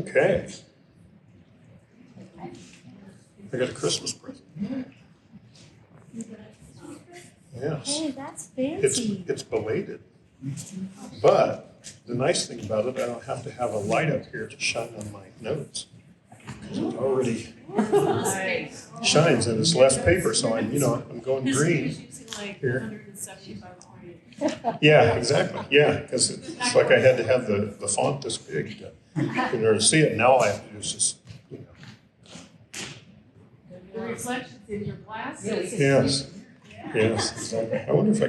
Okay. I got a Christmas present. Yes. Hey, that's fancy. It's belated. But the nice thing about it, I don't have to have a light up here to shine on my notes. Because it already shines and it's less paper, so I'm going green here. 175 Yeah, exactly. Yeah, because it's like I had to have the font this big in order to see it. Now all I have to do is just, The reflections in your glasses. Yes. Yes. Exactly. I wonder if I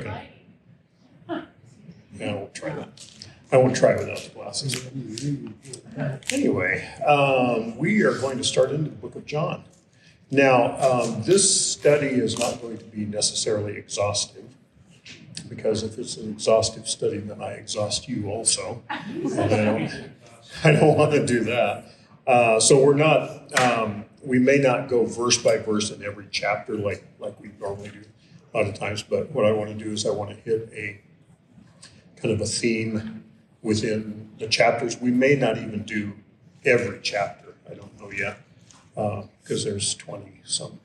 can. Yeah, I won't try that. I won't try without the glasses. Anyway, we are going to start into the book of John. Now, this study is not going to be necessarily exhaustive, because if it's an exhaustive study, then I exhaust you also. And I don't want to do that. So we're not, we may not go verse by verse in every chapter like we normally do a lot of times, but what I want to do is I want to hit a kind of a theme within the chapters. We may not even do every chapter. I don't know yet, because there's 20 some,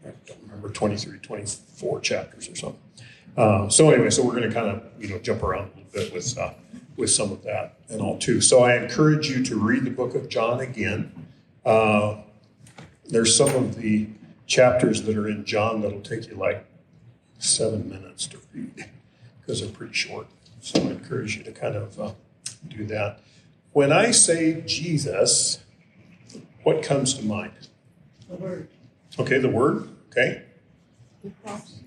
I don't remember, 23, 24 chapters or something. So anyway, so we're going to kind of, jump around a little bit with some of that and all too. So I encourage you to read the book of John again. There's some of the chapters that are in John that'll take you like 7 minutes to read because they're pretty short. So I encourage you to kind of do that. When I say Jesus, what comes to mind? The word. Okay, the word. Okay. The cross.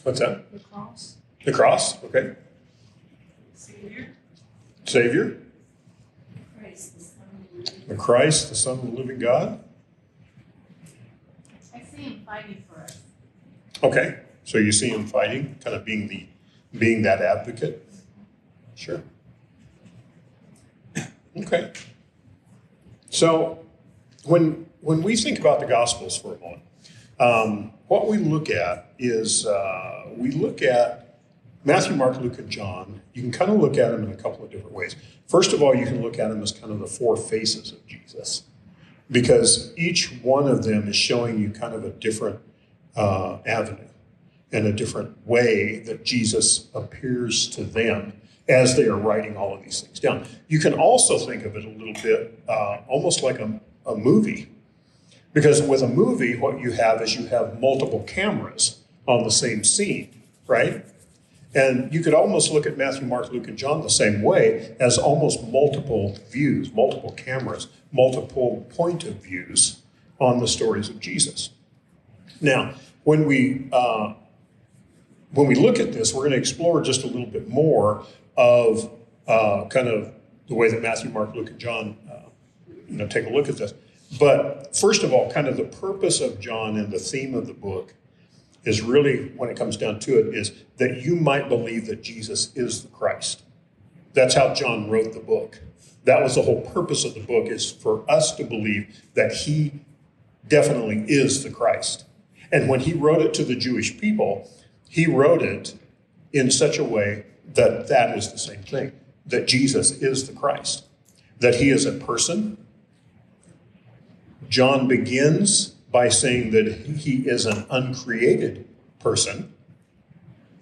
What's that? The cross. The cross. Okay. Savior. Savior. Christ, the Son of the living The Christ, the Son of the living God. I see him fighting for us. Okay. So you see him fighting, kind of being that advocate. Sure. Okay. So when we think about the Gospels for a moment, what we look at is we look at Matthew, Mark, Luke, and John. You can kind of look at them in a couple of different ways. First of all, you can look at them as kind of the four faces of Jesus, because each one of them is showing you kind of a different avenue and a different way that Jesus appears to them as they are writing all of these things down. You can also think of it a little bit almost like a movie, because with a movie, what you have is you have multiple cameras on the same scene, right? And you could almost look at Matthew, Mark, Luke, and John the same way, as almost multiple views, multiple cameras, multiple point of views on the stories of Jesus. Now, when we look at this, we're going to explore just a little bit more of kind of the way that Matthew, Mark, Luke, and John take a look at this. But first of all, kind of the purpose of John and the theme of the book is really, when it comes down to it, is that you might believe that Jesus is the Christ. That's how John wrote the book. That was the whole purpose of the book, is for us to believe that he definitely is the Christ. And when he wrote it to the Jewish people, he wrote it in such a way that that is the same thing, that Jesus is the Christ, that he is a person. John begins by saying that he is an uncreated person,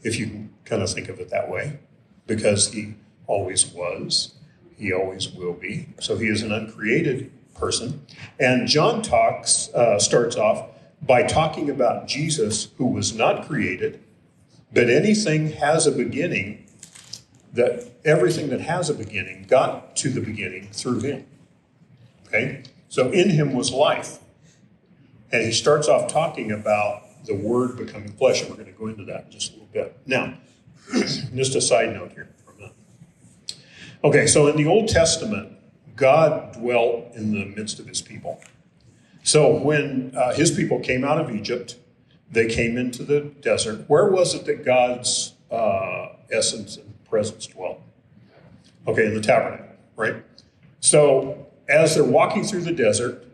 if you can kind of think of it that way, because he always was, he always will be. So he is an uncreated person. And John starts off by talking about Jesus, who was not created, but anything has a beginning, that everything that has a beginning got to the beginning through him. Okay? So in him was life. And he starts off talking about the Word becoming flesh, and we're going to go into that in just a little bit. Now, just a side note here for a minute. Okay, so in the Old Testament, God dwelt in the midst of his people. So when his people came out of Egypt, they came into the desert. Where was it that God's essence and presence dwelt? Okay, in the tabernacle, right? So as they're walking through the desert,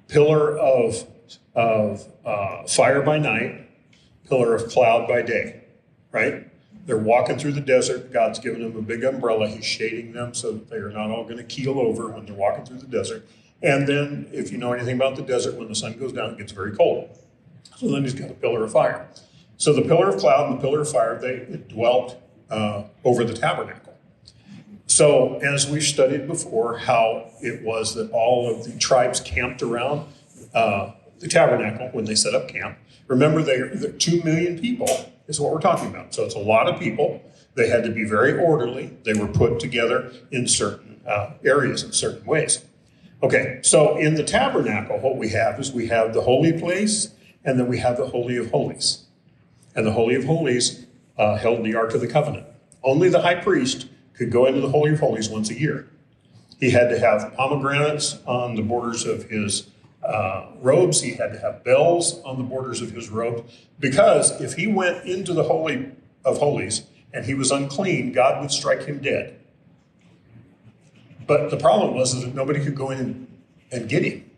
pillar of fire by night, pillar of cloud by day, right? They're walking through the desert. God's given them a big umbrella. He's shading them so that they are not all going to keel over when they're walking through the desert. And then, if you know anything about the desert, when the sun goes down, it gets very cold. So then he's got a pillar of fire. So the pillar of cloud and the pillar of fire, they dwelt over the tabernacle. So as we've studied before, how it was that all of the tribes camped around the tabernacle when they set up camp. Remember, they're 2 million people is what we're talking about. So it's a lot of people. They had to be very orderly. They were put together in certain areas in certain ways. Okay, so in the tabernacle, what we have is we have the holy place, and then we have the Holy of Holies. And the Holy of Holies held the Ark of the Covenant. Only the high priest could go into the Holy of Holies once a year. He had to have pomegranates on the borders of his robes. He had to have bells on the borders of his robe, because if he went into the Holy of Holies and he was unclean, God would strike him dead. But the problem was that nobody could go in and get him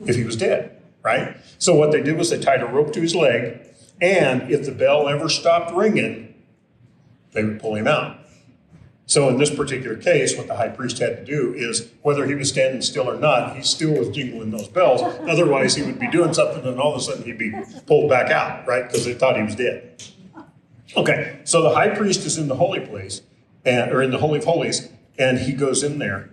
if he was dead, right? So what they did was they tied a rope to his leg, and if the bell ever stopped ringing, they would pull him out. So in this particular case, what the high priest had to do is, whether he was standing still or not, he still was jingling those bells. Otherwise, he would be doing something, and all of a sudden he'd be pulled back out, right? Because they thought he was dead. Okay, so the high priest is in the holy place, or in the Holy of Holies, and he goes in there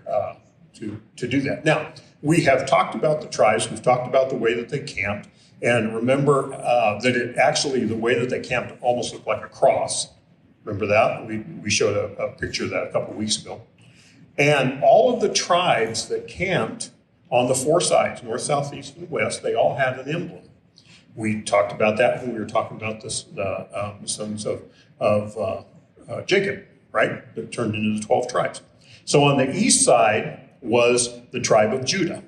to do that. Now, we have talked about the tribes. We've talked about the way that they camped. And remember that it actually, the way that they camped almost looked like a cross. Remember that? We showed a picture of that a couple of weeks ago. And all of the tribes that camped on the four sides, north, south, east, and west, they all had an emblem. We talked about that when we were talking about this, the sons of Jacob, right? That turned into the 12 tribes. So on the east side was the tribe of Judah.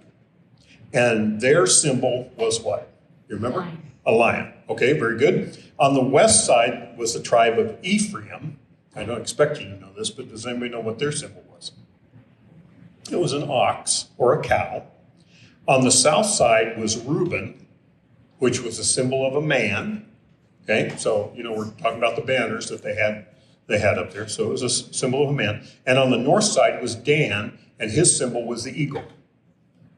And their symbol was what? You remember? Lion. A lion. Okay, very good. On the west side was the tribe of Ephraim. I don't expect you to know this, but does anybody know what their symbol was? It was an ox or a cow. On the south side was Reuben, which was a symbol of a man. Okay, so, we're talking about the banners that they had up there. So it was a symbol of a man. And on the north side was Dan, and his symbol was the eagle.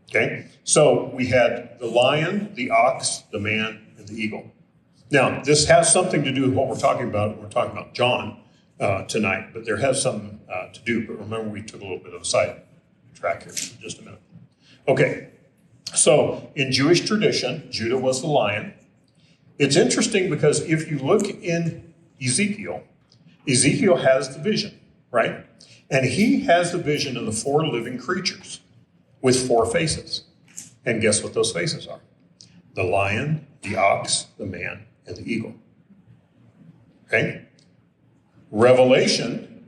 Okay, so we had the lion, the ox, the man, and the eagle. Now, this has something to do with what we're talking about. We're talking about John tonight, but there has something to do. But remember, we took a little bit of a side track here for just a minute. Okay, so in Jewish tradition, Judah was the lion. It's interesting because if you look in Ezekiel has the vision, right? And he has the vision of the four living creatures with four faces. And guess what those faces are? The lion, the ox, the man, and the eagle. Okay? Revelation,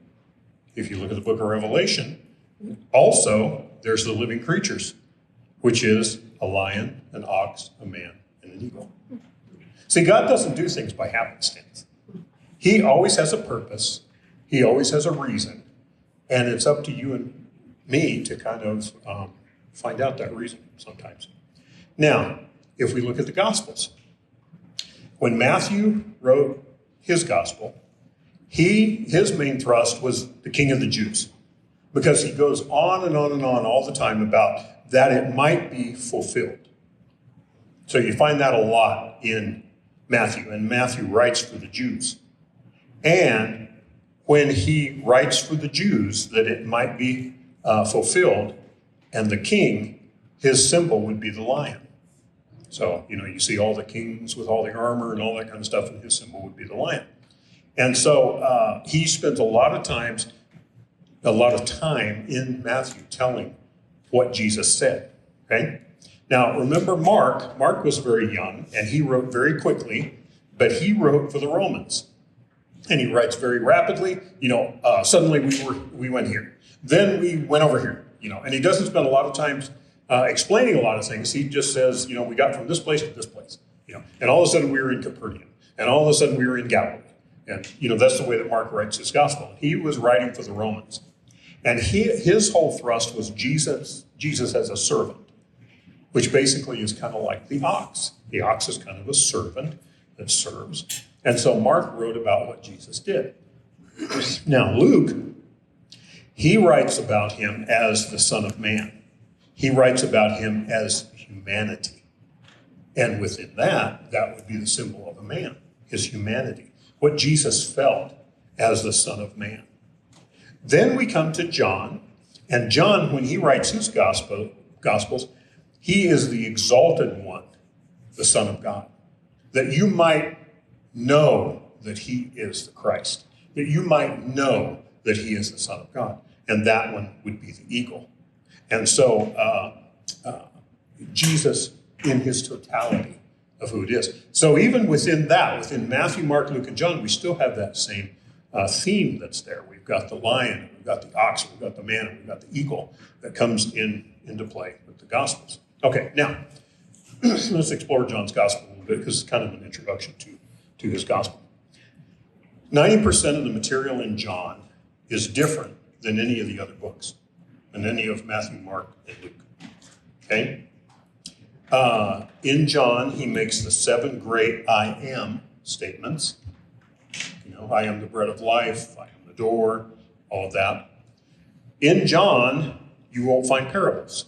if you look at the book of Revelation, also there's the living creatures, which is a lion, an ox, a man, and an eagle. See, God doesn't do things by happenstance. He always has a purpose. He always has a reason. And it's up to you and me to kind of find out that reason sometimes. Now, if we look at the Gospels, when Matthew wrote his Gospel, his main thrust was the King of the Jews, because he goes on and on and on all the time about that it might be fulfilled. So you find that a lot in Matthew, and Matthew writes for the Jews. And when he writes for the Jews that it might be fulfilled, and the king, his symbol would be the lion. So, you see all the kings with all the armor and all that kind of stuff, and his symbol would be the lion. And so he spends a lot of time in Matthew telling what Jesus said, okay? Now, remember Mark was very young, and he wrote very quickly, but he wrote for the Romans. And he writes very rapidly, suddenly we went here. Then we went over here, and he doesn't spend a lot of time explaining a lot of things. He just says, we got from this place to this place, and all of a sudden we were in Capernaum, and all of a sudden we were in Galilee. And, that's the way that Mark writes his gospel. He was writing for the Romans. And his whole thrust was Jesus as a servant, which basically is kind of like the ox. The ox is kind of a servant that serves. And so Mark wrote about what Jesus did. Now, Luke, he writes about him as the Son of Man. He writes about him as humanity. And within that, that would be the symbol of a man, his humanity, what Jesus felt as the Son of Man. Then we come to John, and John, when he writes his Gospels, he is the exalted one, the Son of God, that you might know that he is the Christ, that you might know that he is the Son of God. And that one would be the eagle. And so Jesus in his totality of who it is. So even within that, within Matthew, Mark, Luke, and John, we still have that same theme that's there. We've got the lion, we've got the ox, we've got the man, and we've got the eagle that comes into play with the Gospels. Okay, now, let's explore John's Gospel a little bit because it's kind of an introduction to his Gospel. 90% of the material in John is different than any of the other books, than any of Matthew, Mark, and Luke. Okay? In John, he makes the 7 great I am statements. You know, I am the bread of life, I am the door, all of that. In John, you won't find parables.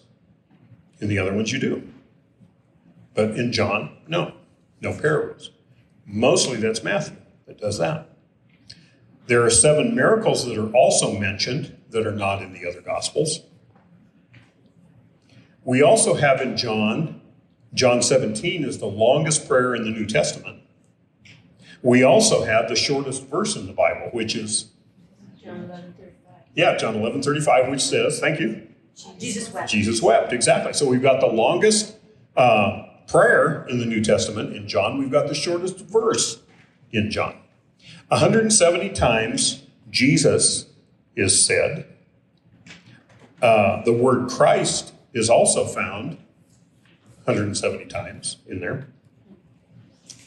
In the other ones, you do. But in John, no parables. Mostly that's Matthew that does that. There are 7 miracles that are also mentioned that are not in the other Gospels. We also have in John 17 is the longest prayer in the New Testament. We also have the shortest verse in the Bible, which is John 11:35. Yeah, John 11:35, which says, thank you. Jesus wept. Jesus wept, exactly. So we've got the longest prayer in the New Testament in John. We've got the shortest verse in John. 170 times Jesus is said. The word Christ is also found 170 times in there.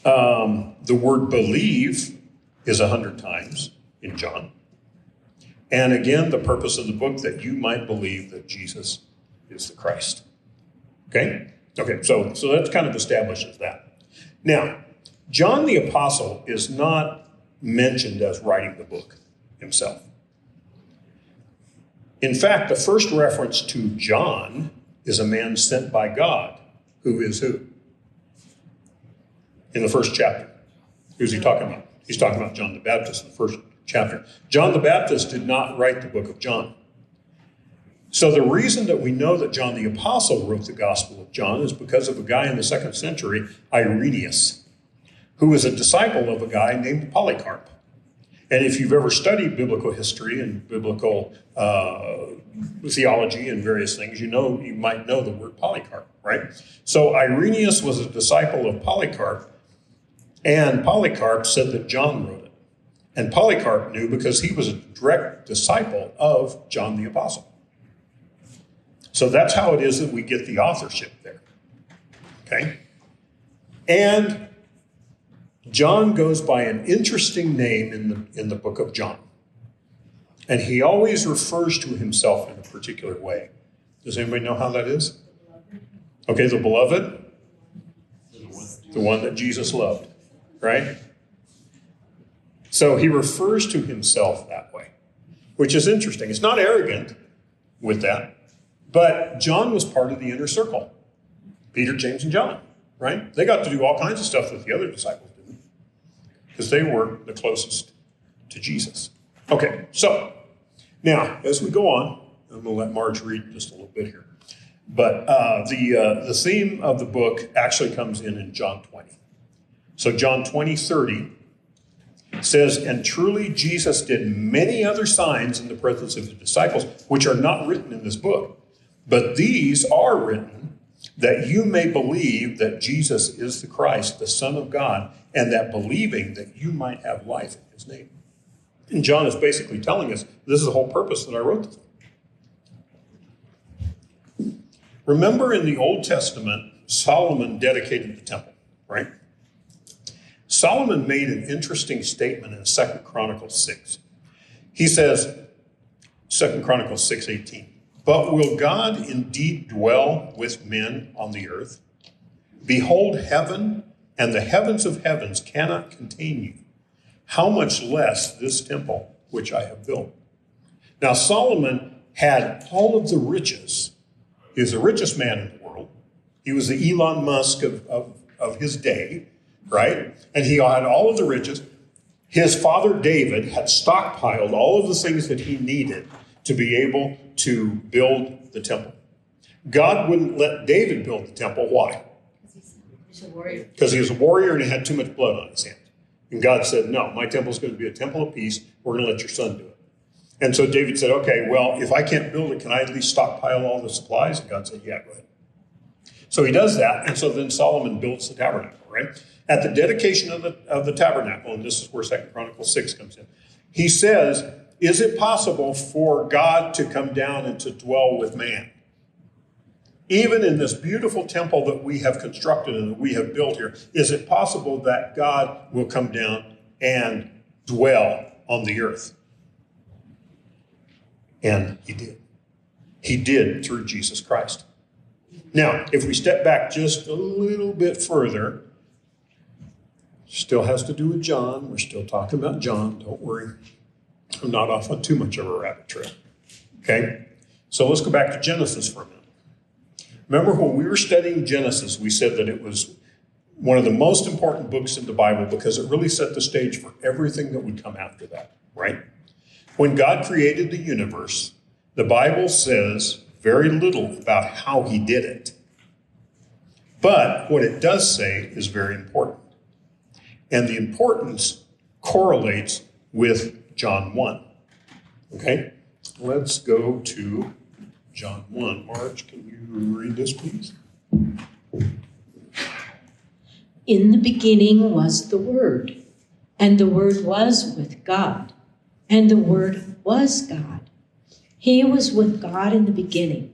The word believe is 100 times in John. And again, the purpose of the book, that you might believe that Jesus is the Christ. Okay, so that kind of establishes that. Now, John the Apostle is not mentioned as writing the book himself. In fact, the first reference to John is a man sent by God. Who is who? In the first chapter. Who's he talking about? He's talking about John the Baptist in the first chapter. John the Baptist did not write the book of John. So the reason that we know that John the Apostle wrote the Gospel of John is because of a guy in the 2nd century, Irenaeus, who was a disciple of a guy named Polycarp. And if you've ever studied biblical history and biblical theology and various things, you might know the word Polycarp, right? So Irenaeus was a disciple of Polycarp, and Polycarp said that John wrote it. And Polycarp knew because he was a direct disciple of John the Apostle. So that's how it is that we get the authorship there, okay? And John goes by an interesting name in the book of John. And he always refers to himself in a particular way. Does anybody know how that is? Okay, the beloved, the one that Jesus loved, right? So he refers to himself that way, which is interesting. It's not arrogant with that, but John was part of the inner circle. Peter, James, and John, right? They got to do all kinds of stuff that the other disciples didn't, because they were the closest to Jesus. Okay, so now as we go on, I'm going to let Marge read just a little bit here. But the theme of the book actually comes in John 20. So John 20:30 says, "And truly Jesus did many other signs in the presence of the disciples, which are not written in this book. But these are written that you may believe that Jesus is the Christ, the Son of God, and that believing that you might have life in his name." And John is basically telling us, this is the whole purpose that I wrote this. Remember in the Old Testament, Solomon dedicated the temple, right? Solomon made an interesting statement in 2 Chronicles 6. He says, 2 Chronicles 6:18, "But will God indeed dwell with men on the earth? Behold, heaven and the heavens of heavens cannot contain you, how much less this temple which I have built? Now, Solomon had all of the riches. He was the richest man in the world. He was the Elon Musk of his day, right? And he had all of the riches. His father David had stockpiled all of the things that he needed to be able to build the temple. God wouldn't let David build the temple. Why? He's a warrior. Because he was a warrior and he had too much blood on his hands. And God said, no, my temple is going to be a temple of peace. We're going to let your son do it. And so David said, okay, well, if I can't build it, can I at least stockpile all the supplies? And God said, yeah, go ahead. So he does that. And so then Solomon builds the tabernacle, right? At the dedication of the tabernacle, and this is where 2 Chronicles 6 comes in, he says, is it possible for God to come down and to dwell with man? Even in this beautiful temple that we have constructed and that we have built here, is it possible that God will come down and dwell on the earth? And he did. He did through Jesus Christ. Now, if we step back just a little bit further, still has to do with John. We're still talking about John. Don't worry. I'm not off on too much of a rabbit trail. Okay? So let's go back to Genesis for a minute. Remember when we were studying Genesis, we said that it was one of the most important books in the Bible because it really set the stage for everything that would come after that, right? When God created the universe, the Bible says very little about how he did it. But what it does say is very important. And the importance correlates with John 1. Okay? Let's go to John 1. Marge, can you read this, please? In the beginning was the Word, and the Word was with God, and the Word was God. He was with God in the beginning.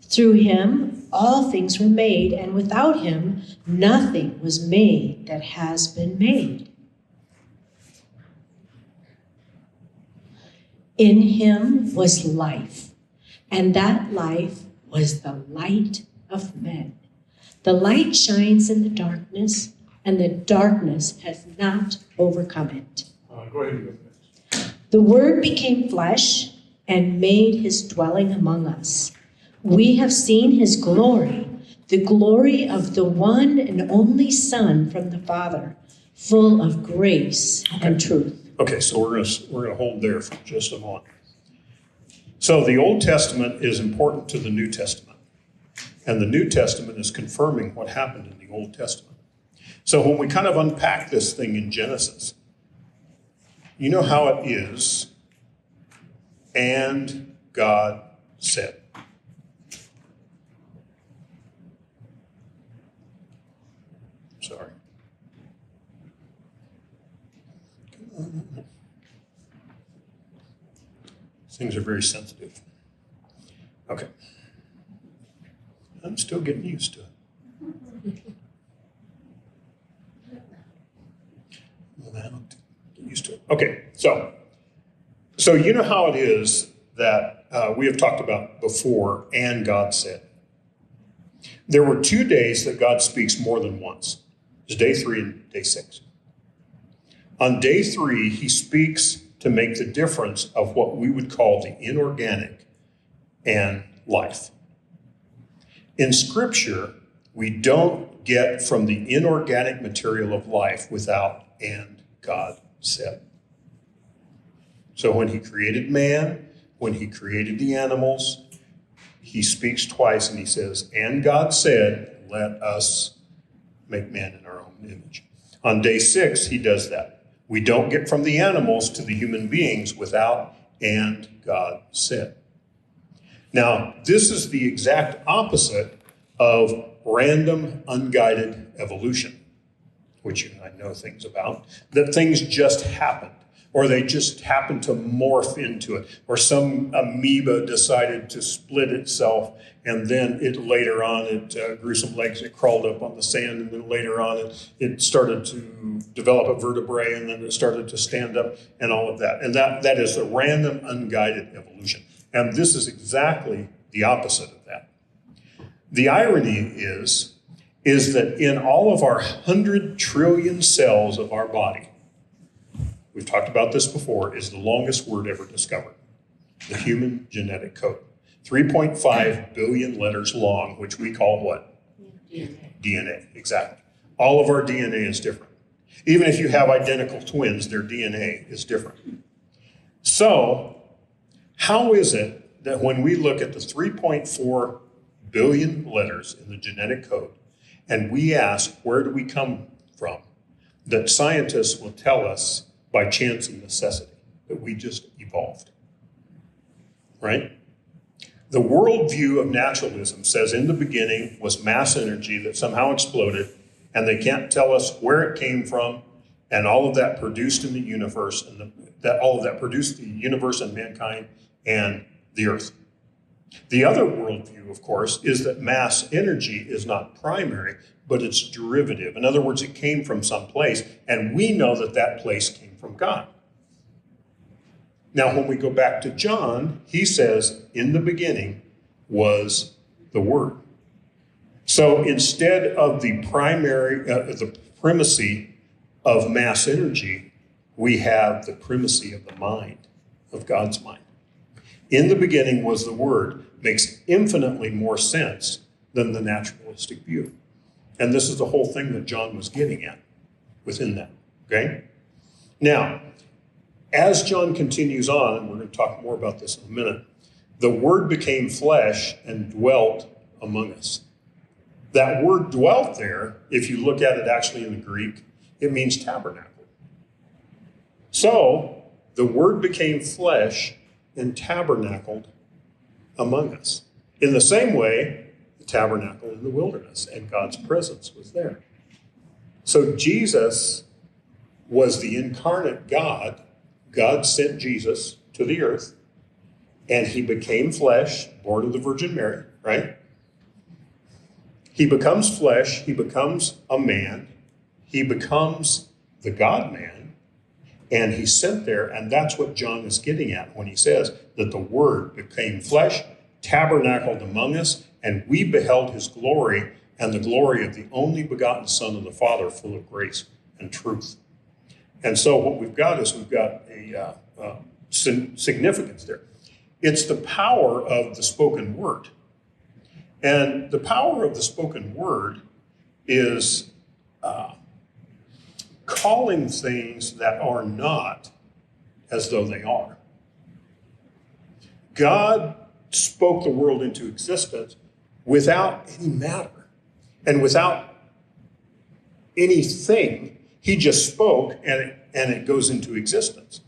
Through him all things were made, and without him nothing was made that has been made. In him was life, and that life was the light of men. The light shines in the darkness, and the darkness has not overcome it. Go ahead and go next. The Word became flesh and made his dwelling among us. We have seen his glory, the glory of the one and only Son from the Father, full of grace and truth. Okay, so we're gonna hold there for just a moment. So the Old Testament is important to the New Testament, and the New Testament is confirming what happened in the Old Testament. So when we kind of unpack this thing in Genesis, you know how it is, and God said. Sorry. Things are very sensitive. Okay. I'm still getting used to it. Well, get used to it. Okay, so you know how it is that we have talked about before, and God said. There were 2 days that God speaks more than once. It's day 3 and day 6. On day 3, he speaks to make the difference of what we would call the inorganic and life. In Scripture, we don't get from the inorganic material of life without "and God said." So when he created man, when he created the animals, he speaks twice and he says, "And God said, let us make man in our own image." On day 6, he does that. We don't get from the animals to the human beings without "and God said." Now, this is the exact opposite of random, unguided evolution, which you and I know things about, that things just happened, or they just happened to morph into it, or some amoeba decided to split itself, and then it later on, it grew some legs, it crawled up on the sand, and then later on it started to develop a vertebrae, and then it started to stand up, and all of that. And that is the random, unguided evolution. And this is exactly the opposite of that. The irony is, is that in all of our 100 trillion cells of our body, we've talked about this before, is the longest word ever discovered, the human genetic code. 3.5 billion letters long, which we call what? DNA, exactly. All of our DNA is different. Even if you have identical twins, their DNA is different. So, how is it that when we look at the 3.4 billion letters in the genetic code, and we ask, where do we come from, that scientists will tell us by chance and necessity that we just evolved? Right? The worldview of naturalism says in the beginning was mass energy that somehow exploded, and they can't tell us where it came from, and all of that produced in the universe, and all of that produced the universe and mankind and the earth. The other worldview, of course, is that mass energy is not primary, but it's derivative. In other words, it came from some place, and we know that that place came from God. Now, when we go back to John, he says, in the beginning was the Word. So instead of the primacy of mass energy, we have the primacy of the mind, of God's mind. In the beginning was the Word makes infinitely more sense than the naturalistic view. And this is the whole thing that John was getting at within that, okay? Now, as John continues on, and we're going to talk more about this in a minute, the Word became flesh and dwelt among us. That word dwelt there, if you look at it actually in the Greek, it means tabernacle. So, the Word became flesh and tabernacled among us. In the same way, the tabernacle in the wilderness, and God's presence was there. So Jesus was the incarnate God. God sent Jesus to the earth, and he became flesh, born of the Virgin Mary, right? He becomes flesh, he becomes a man, he becomes the God-man, and he's sent there, and that's what John is getting at when he says that the Word became flesh, tabernacled among us, and we beheld his glory, and the glory of the only begotten Son of the Father, full of grace and truth. And so what we've got is we've got a significance there. It's the power of the spoken word. And the power of the spoken word is calling things that are not as though they are. God spoke the world into existence without any matter and without anything. He just spoke and it goes into existence.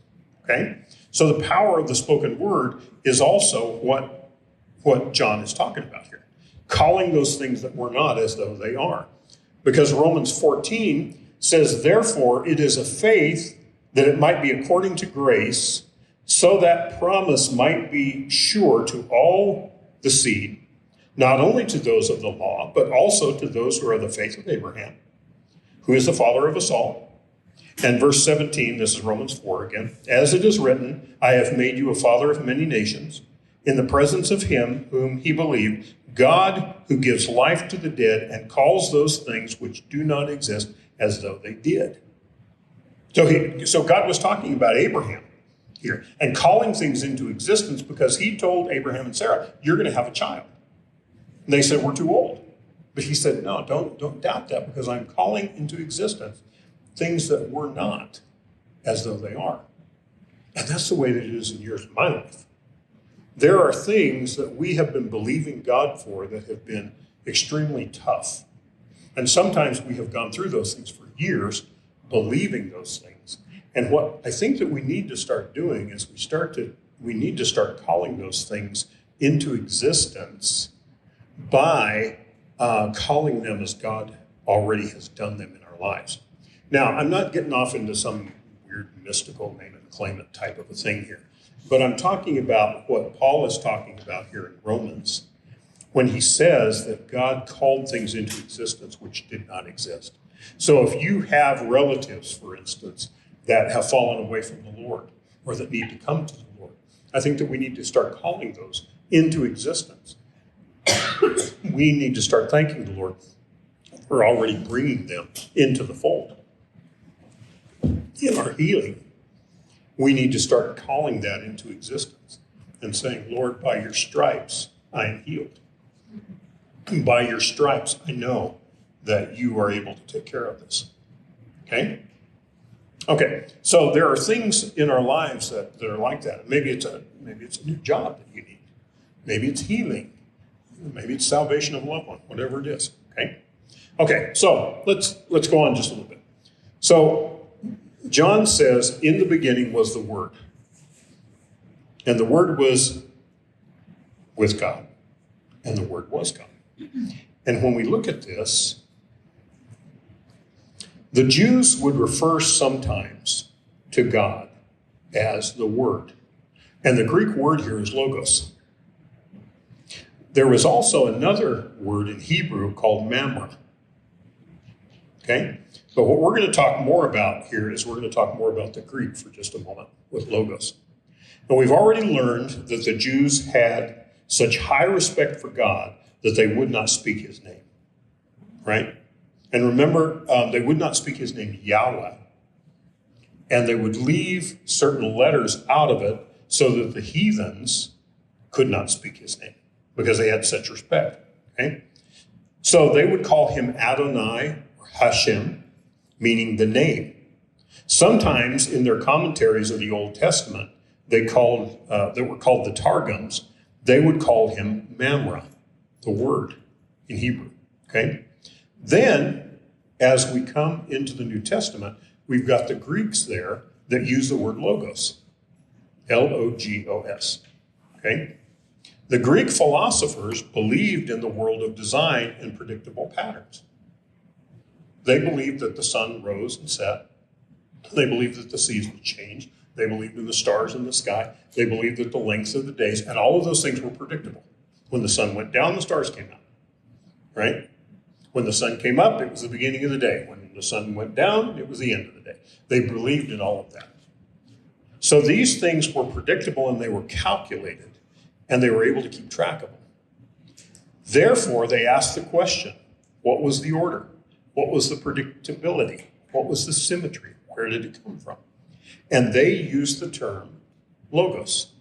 Okay? So the power of the spoken word is also what John is talking about here. Calling those things that were not as though they are. Because Romans 14 says, therefore, it is of faith that it might be according to grace, so that promise might be sure to all the seed, not only to those of the law, but also to those who are of the faith of Abraham, who is the father of us all. And verse 17, this is Romans 4 again. As it is written, I have made you a father of many nations, in the presence of him whom he believed, God who gives life to the dead and calls those things which do not exist as though they did. So God was talking about Abraham here and calling things into existence because he told Abraham and Sarah, you're going to have a child. And they said, we're too old. But he said, no, don't doubt that, because I'm calling into existence things that were not as though they are. And that's the way that it is in yours and my life. There are things that we have been believing God for that have been extremely tough. And sometimes we have gone through those things for years, believing those things. And what I think that we need to start doing is we need to start calling those things into existence by calling them as God already has done them in our lives. Now, I'm not getting off into some weird mystical name it and claim it type of a thing here, but I'm talking about what Paul is talking about here in Romans when he says that God called things into existence which did not exist. So if you have relatives, for instance, that have fallen away from the Lord or that need to come to the Lord, I think that we need to start calling those into existence. We need to start thanking the Lord We're already bringing them into the fold. In our healing, we need to start calling that into existence and saying, Lord, by your stripes, I am healed. By your stripes, I know that you are able to take care of this. Okay? Okay, so there are things in our lives that are like that. Maybe it's a new job that you need. Maybe it's healing. Maybe it's salvation of a loved one, whatever it is. Okay? Okay, so let's go on just a little bit. So John says, in the beginning was the Word. And the Word was with God. And the Word was God. And when we look at this, the Jews would refer sometimes to God as the Word. And the Greek word here is logos. There was also another word in Hebrew called mamre. Okay? But what we're going to talk more about here is we're going to talk more about the Greek for just a moment with logos. And we've already learned that the Jews had such high respect for God that they would not speak his name. Right? And remember, they would not speak his name, Yahweh. And they would leave certain letters out of it so that the heathens could not speak his name because they had such respect. Okay? So they would call him Adonai or Hashem, meaning the name. Sometimes in their commentaries of the Old Testament, they were called the Targums, they would call him Mamre, the word in Hebrew. Okay? Then, as we come into the New Testament, we've got the Greeks there that use the word logos, Logos. Okay? The Greek philosophers believed in the world of design and predictable patterns. They believed that the sun rose and set. They believed that the seas would change. They believed in the stars in the sky. They believed that the lengths of the days, and all of those things were predictable. When the sun went down, the stars came out. Right? When the sun came up, it was the beginning of the day. When the sun went down, it was the end of the day. They believed in all of that. So these things were predictable and they were calculated, and they were able to keep track of them. Therefore, they asked the question, what was the order? What was the predictability? What was the symmetry? Where did it come from? And they used the term logos.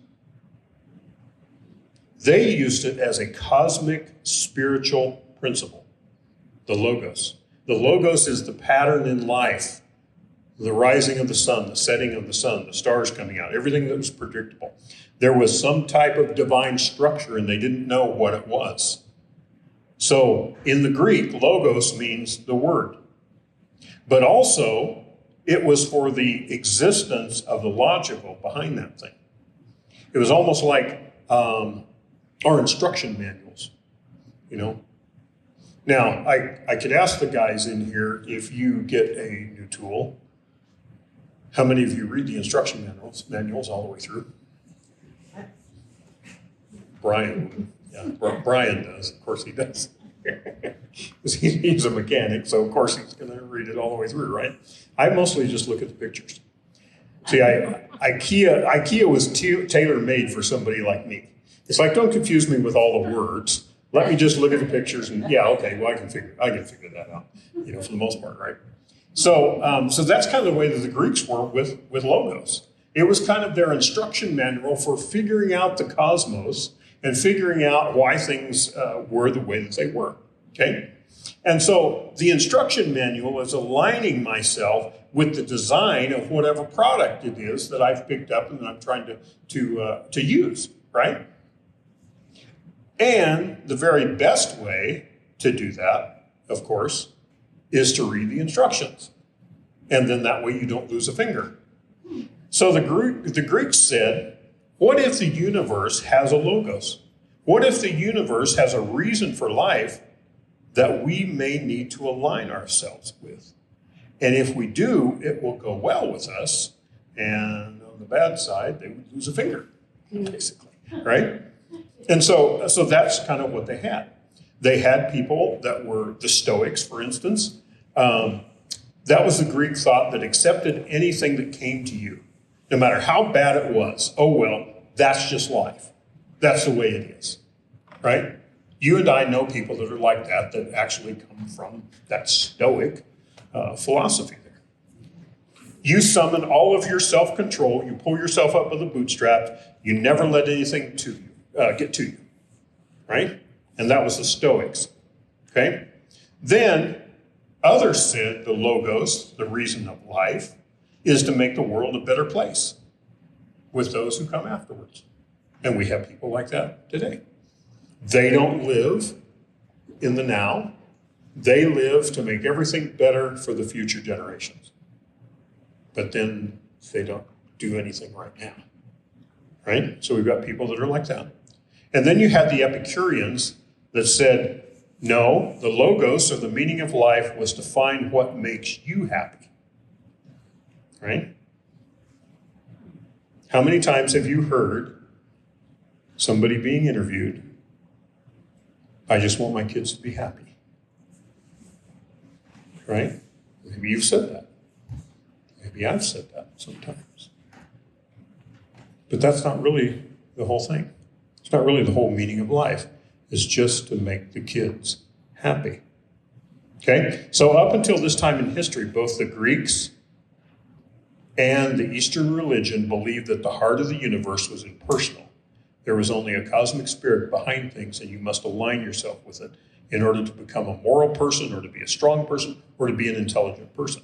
They used it as a cosmic spiritual principle. The logos. The logos is the pattern in life. The rising of the sun, the setting of the sun, the stars coming out, everything that was predictable. There was some type of divine structure and they didn't know what it was. So in the Greek, logos means the word. But also, it was for the existence of the logical behind that thing. It was almost like our instruction manuals, you know. Now, I could ask the guys in here, if you get a new tool, how many of you read the instruction manuals all the way through? Brian, yeah, Brian does. Of course he does. He's a mechanic, so of course he's going to read it all the way through, right? I mostly just look at the pictures. See, IKEA was tailor-made for somebody like me. It's like, don't confuse me with all the words. Let me just look at the pictures and, yeah, okay, well, I can figure that out, you know, for the most part, right? So that's kind of the way that the Greeks were with logos. It was kind of their instruction manual for figuring out the cosmos and figuring out why things were the way that they were, okay? And so the instruction manual is aligning myself with the design of whatever product it is that I've picked up and that I'm trying to use, right? And the very best way to do that, of course, is to read the instructions. And then that way you don't lose a finger. So the Greeks said, what if the universe has a logos? What if the universe has a reason for life that we may need to align ourselves with? And if we do, it will go well with us. And on the bad side, they would lose a finger, basically, right? And so that's kind of what they had. They had people that were the Stoics, for instance. That was the Greek thought that accepted anything that came to you, no matter how bad it was. Oh, well, that's just life. That's the way it is, right? You and I know people that are like that actually come from that Stoic philosophy there. You summon all of your self-control, you pull yourself up by the bootstraps, you never let anything get to you, right? And that was the Stoics, okay? Then others said the logos, the reason of life, is to make the world a better place with those who come afterwards. And we have people like that today. They don't live in the now. They live to make everything better for the future generations. But then they don't do anything right now, right? So we've got people that are like that. And then you had the Epicureans that said, no, the logos, or the meaning of life, was to find what makes you happy, right? How many times have you heard somebody being interviewed, I just want my kids to be happy, right? Maybe you've said that. Maybe I've said that sometimes. But that's not really the whole thing. It's not really the whole meaning of life. It's just to make the kids happy. Okay? So up until this time in history, both the Greeks and the Eastern religion believed that the heart of the universe was impersonal. There was only a cosmic spirit behind things, and you must align yourself with it in order to become a moral person, or to be a strong person, or to be an intelligent person.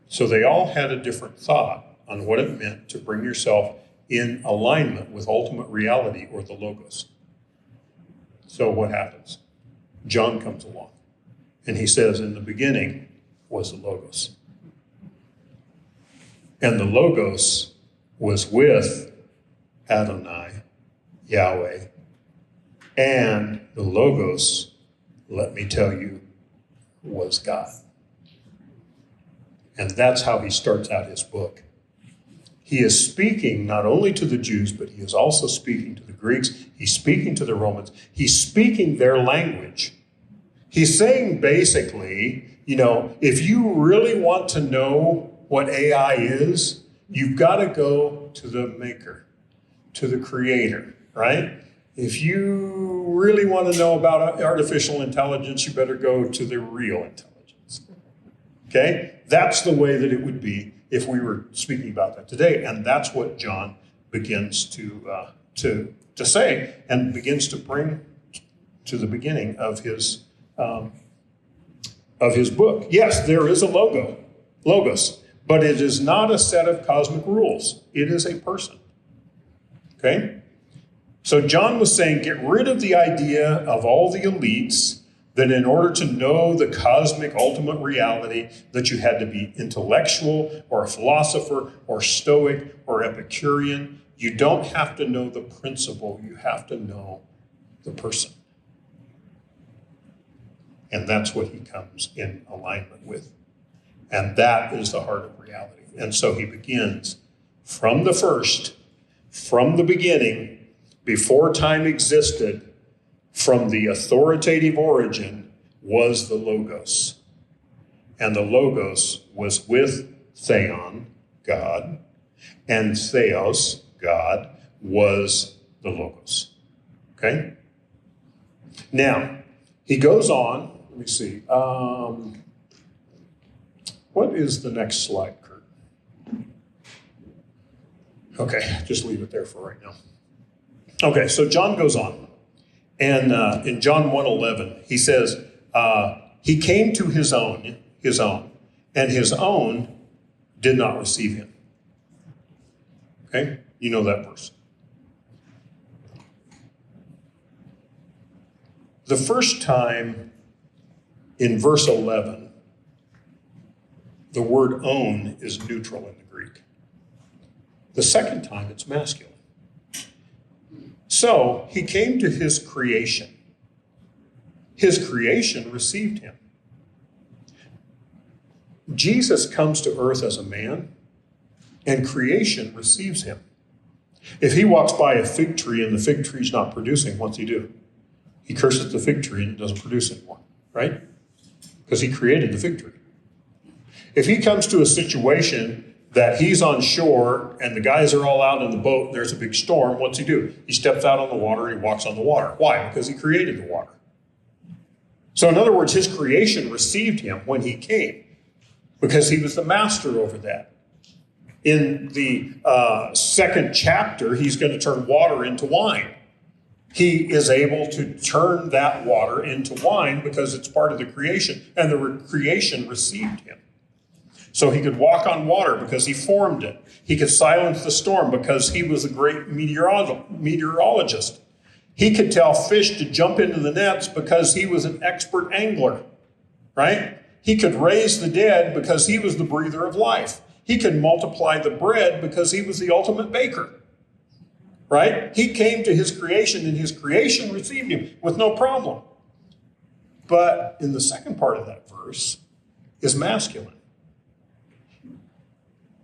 So they all had a different thought on what it meant to bring yourself in alignment with ultimate reality, or the logos. So what happens? John comes along, and he says, in the beginning was the logos. And the logos was with Adonai, Yahweh. And the logos, let me tell you, was God. And that's how he starts out his book. He is speaking not only to the Jews, but he is also speaking to the Greeks. He's speaking to the Romans. He's speaking their language. He's saying basically, if you really want to know what AI is, you've got to go to the maker, to the creator, right? If you really want to know about artificial intelligence, you better go to the real intelligence. Okay? That's the way that it would be if we were speaking about that today. And that's what John begins to say, and begins to bring to the beginning of his book. Yes, there is a logos, but it is not a set of cosmic rules. It is a person. Okay? So John was saying, get rid of the idea of all the elites, that in order to know the cosmic ultimate reality, that you had to be intellectual or a philosopher or Stoic or Epicurean. You don't have to know the principle. You have to know the person. And that's what he comes in alignment with. And that is the heart of reality. And so he begins from the first, from the beginning, before time existed, from the authoritative origin was the Logos. And the Logos was with Theon, God, and Theos, God, was the Logos. Okay? Now, he goes on, let me see. What is the next slide, Kurt? Okay, just leave it there for right now. Okay, so John goes on. And in John 1:11, he says, he came to his own, and his own did not receive him. Okay? You know that verse. The first time in verse 11, the word own is neutral in the Greek. The second time, it's masculine. So he came to his creation. His creation received him. Jesus comes to earth as a man, and creation receives him. If he walks by a fig tree and the fig tree is not producing, what's he do? He curses the fig tree and it doesn't produce anymore, right? Because he created the fig tree. If he comes to a situation that he's on shore and the guys are all out in the boat and there's a big storm. What's he do? He steps out on the water and he walks on the water. Why? Because he created the water. So in other words, his creation received him when he came because he was the master over that. In the second chapter, he's going to turn water into wine. He is able to turn that water into wine because it's part of the creation, and the creation received him. So he could walk on water because he formed it. He could silence the storm because he was a great meteorologist. He could tell fish to jump into the nets because he was an expert angler, right? He could raise the dead because he was the breather of life. He could multiply the bread because he was the ultimate baker, right? He came to his creation and his creation received him with no problem. But in the second part of that verse is masculine.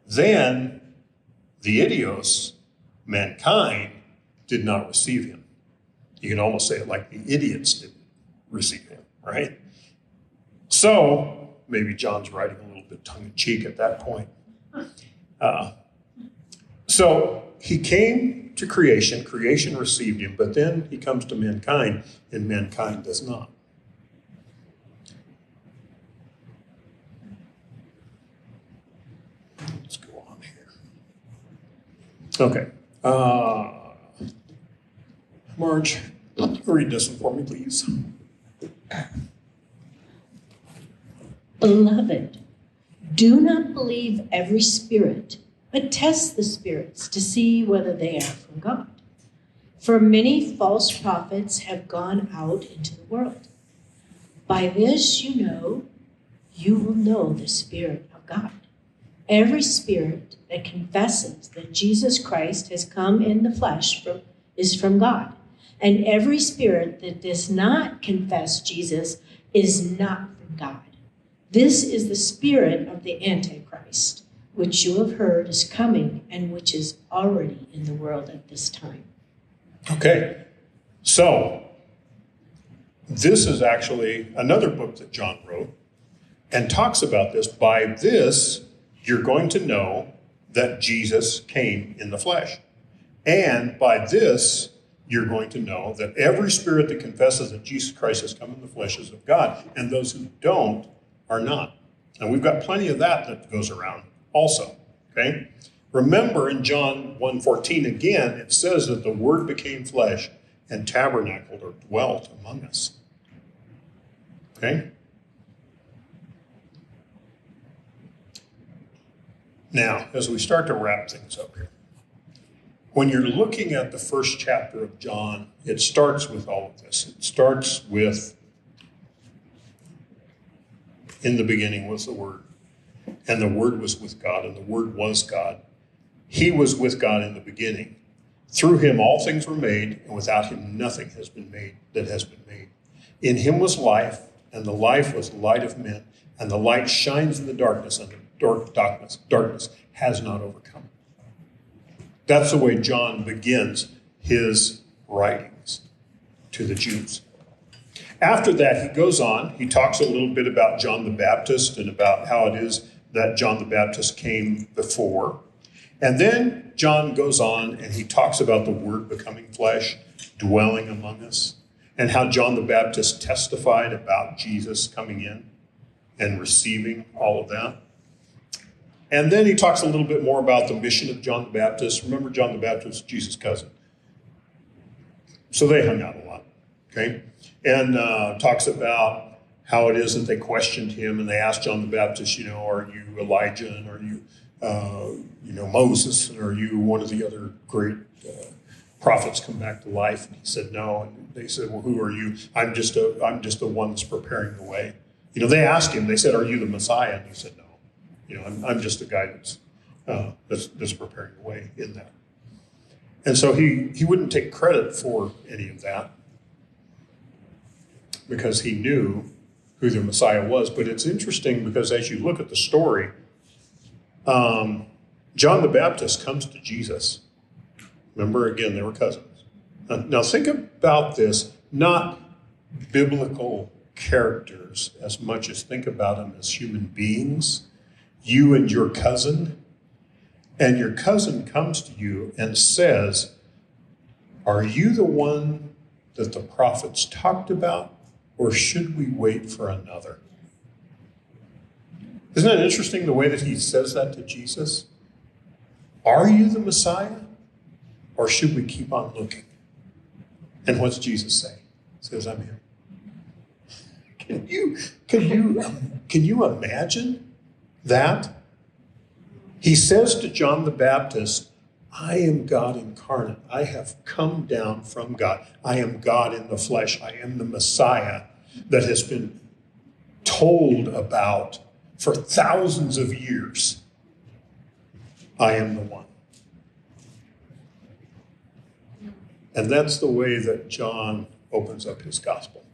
Then the idios, mankind, did not receive him. You can almost say it like the idiots didn't receive him, right? So maybe John's writing a little bit tongue-in-cheek at that point. So he came to creation, creation received him, but then he comes to mankind, and mankind does not. Let's go on here. Okay. Marge, read this one for me, please. Beloved, do not believe every spirit, but test the spirits to see whether they are from God. For many false prophets have gone out into the world. By this you will know the Spirit of God. Every spirit that confesses that Jesus Christ has come in the flesh is from God. And every spirit that does not confess Jesus is not from God. This is the spirit of the Antichrist, which you have heard is coming and which is already in the world at this time. Okay, so this is actually another book that John wrote and talks about this. By this, you're going to know that Jesus came in the flesh. And by this, you're going to know that every spirit that confesses that Jesus Christ has come in the flesh is of God, and those who don't are not. And we've got plenty of that goes around also, okay? Remember in John 1:14, again, it says that the Word became flesh and tabernacled or dwelt among us, okay? Now, as we start to wrap things up here, when you're looking at the first chapter of John, it starts with all of this. It starts with, in the beginning was the Word, and the Word was with God, and the Word was God. He was with God in the beginning. Through him all things were made, and without him nothing has been made that has been made. In him was life, and the life was the light of men, and the light shines in the darkness, and the darkness has not overcome. That's the way John begins his writings to the Jews. After that, he goes on. He talks a little bit about John the Baptist and about how it is that John the Baptist came before. And then John goes on and he talks about the Word becoming flesh, dwelling among us, and how John the Baptist testified about Jesus coming in and receiving all of that. And then he talks a little bit more about the mission of John the Baptist. Remember, John the Baptist, Jesus' cousin. So they hung out a lot, okay? And talks about how it is that they questioned him and they asked John the Baptist, are you Elijah and are you, Moses and are you one of the other great prophets come back to life? And he said no. And they said, well, who are you? I'm just the one that's preparing the way. They asked him. They said, are you the Messiah? And he said no. I'm just a guy that's preparing the way in that. And so he wouldn't take credit for any of that, because he knew who the Messiah was. But it's interesting because as you look at the story, John the Baptist comes to Jesus. Remember, again, they were cousins. Now think about this, not biblical characters as much as think about them as human beings. You and your cousin, and your cousin comes to you and says, are you the one that the prophets talked about, or should we wait for another? Isn't that interesting, the way that he says that to Jesus? Are you the Messiah, or should we keep on looking? And what's Jesus say? He says, I'm him. Can you imagine that? He says to John the Baptist, I am God incarnate. I have come down from God. I am God in the flesh. I am the Messiah that has been told about for thousands of years. I am the one. And that's the way that John opens up his gospel,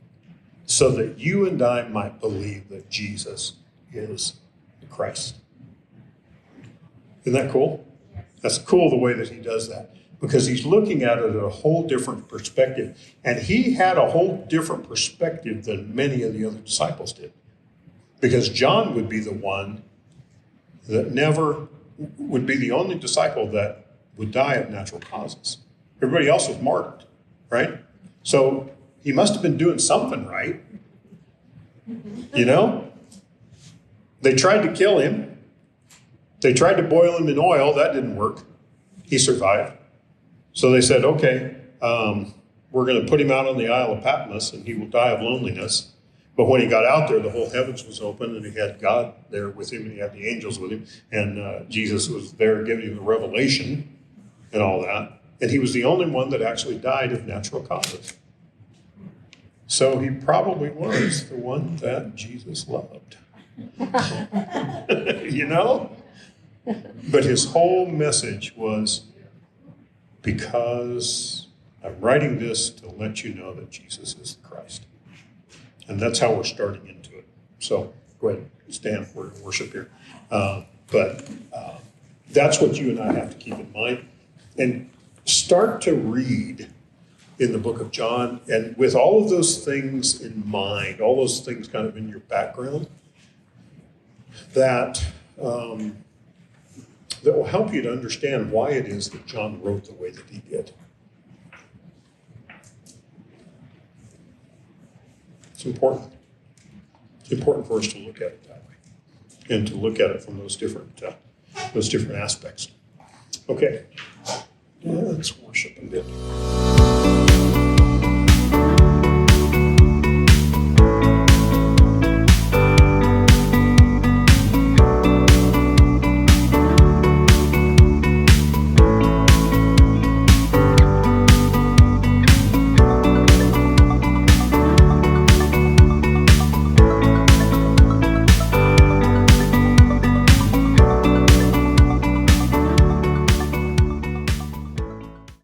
so that you and I might believe that Jesus is the Christ. Isn't that cool? That's cool the way that he does that, because he's looking at it at a whole different perspective. And he had a whole different perspective than many of the other disciples did, because John would be the one that would be the only disciple that would die of natural causes. Everybody else was martyred, right? So he must have been doing something right. You know? They tried to kill him. They tried to boil him in oil. That didn't work. He survived. So they said, okay, we're going to put him out on the Isle of Patmos and he will die of loneliness. But when he got out there, the whole heavens was open and he had God there with him and he had the angels with him. And Jesus was there giving him the revelation and all that. And he was the only one that actually died of natural causes. So he probably was the one that Jesus loved. You know? But his whole message was, because I'm writing this to let you know that Jesus is the Christ. And that's how we're starting into it. So go ahead, stand, we're going to worship here. But that's what you and I have to keep in mind. And start to read in the book of John, and with all of those things in mind, all those things kind of in your background, that will help you to understand why it is that John wrote the way that he did. It's important. It's important for us to look at it that way, and to look at it from those different aspects. Okay, let's worship a bit.